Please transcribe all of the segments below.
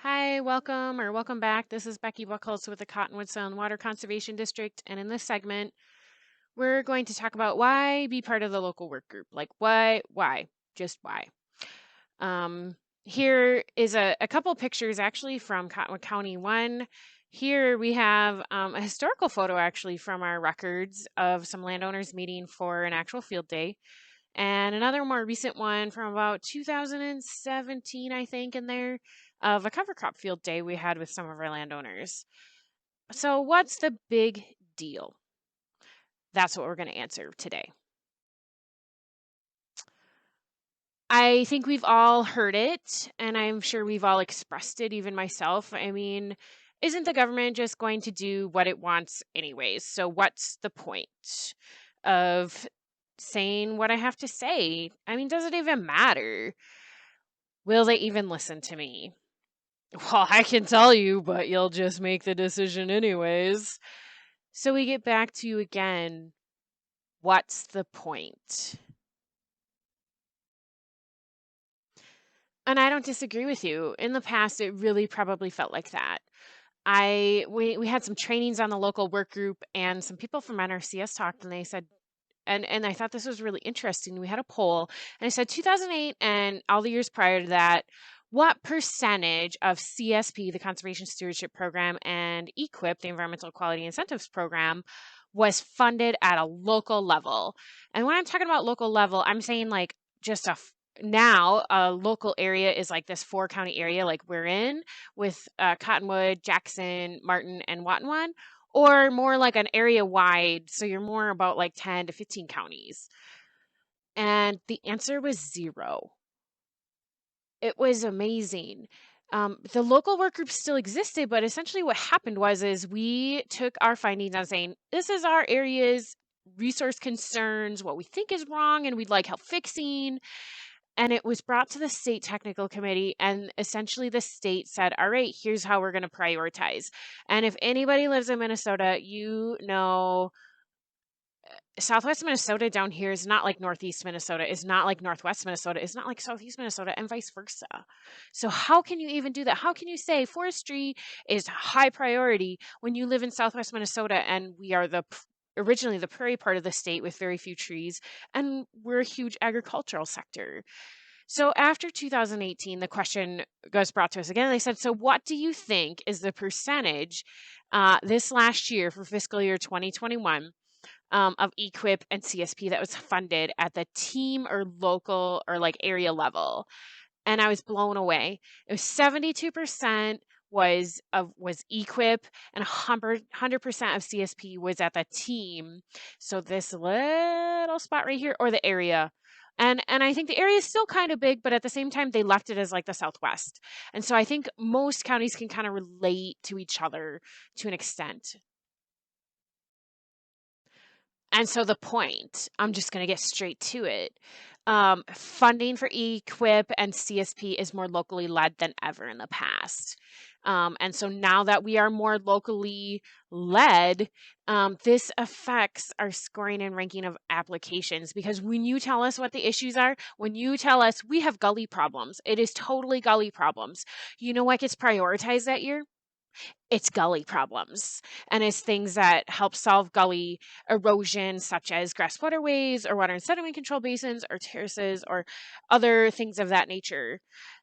Hi, welcome back. This is Becky Buckholz with the Cottonwood Sound Water Conservation District, and in this segment, we're going to talk about why be part of the local work group. Like why, just why. Um, Here is a couple pictures actually from Cottonwood County. One, here we have a historical photo actually from our records of some landowners meeting for an actual field day. And another more recent one from about 2017, I think, in there of a cover crop field day we had with some of our landowners. So, what's the big deal? That's what we're going to answer today. I think we've all heard it, and I'm sure we've all expressed it, even myself. I mean, isn't the government just going to do what it wants anyways? So, what's the point of saying what I have to say? I mean, does it even matter? Will they even listen to me? Well, I can tell you, but you'll just make the decision anyways. So we get back to again, what's the point? And I don't disagree with you. In the past, it really probably felt like that. We had some trainings on the local work group, and some people from NRCS talked, and they said, and I thought this was really interesting. We had a poll, and I said 2008 and all the years prior to that, what percentage of CSP, the Conservation Stewardship Program, and EQIP, the Environmental Quality Incentives Program, was funded at a local level? And when I'm talking about local level, I'm saying like just now a local area is like this 4 county area like we're in with Cottonwood, Jackson, Martin, and Watonwan, or more like an area wide, so you're more about like 10 to 15 counties. And the answer was zero. It was amazing. The local work group still existed, but essentially what happened was is we took our findings on saying this is our area's resource concerns, what we think is wrong, and we'd like help fixing. And it was brought to the state technical committee, and essentially the state said, all right, here's how we're going to prioritize. And if anybody lives in Minnesota, you know Southwest Minnesota down here is not like Northeast Minnesota, is not like Northwest Minnesota, is not like Southeast Minnesota, and vice versa. So, how can you even do that? How can you say forestry is high priority when you live in Southwest Minnesota and we are originally the prairie part of the state with very few trees, and we're a huge agricultural sector? So, after 2018, the question was brought to us again. They said, so what do you think is the percentage this last year for fiscal year 2021? Of EQIP and CSP that was funded at the team or local or like area level, and I was blown away. It was 72% was EQIP, and 100% of CSP was at the team. So this little spot right here, or the area. And I think the area is still kind of big, but at the same time they left it as like the Southwest. And so I think most counties can kind of relate to each other to an extent. And so the point, I'm just going to get straight to it. Funding for EQIP and CSP is more locally led than ever in the past. And so now that we are more locally led, this affects our scoring and ranking of applications, because when you tell us what the issues are, when you tell us we have gully problems, it is totally gully problems. You know what gets prioritized that year? It's gully problems, and it's things that help solve gully erosion, such as grass waterways or water and sediment control basins or terraces or other things of that nature.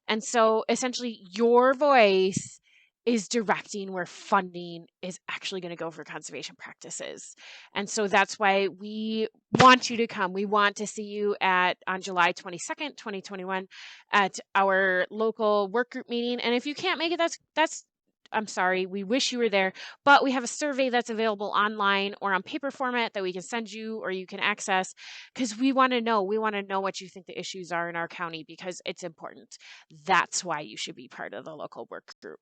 And so essentially your voice is directing where funding is actually going to go for conservation practices. And so that's why we want you to come. We want to see you at on July 22nd, 2021 at our local work group meeting. And if you can't make it, that's I'm sorry, we wish you were there, but we have a survey that's available online or on paper format that we can send you or you can access, because we want to know. We want to know what you think the issues are in our county, because it's important. That's why you should be part of the local work group.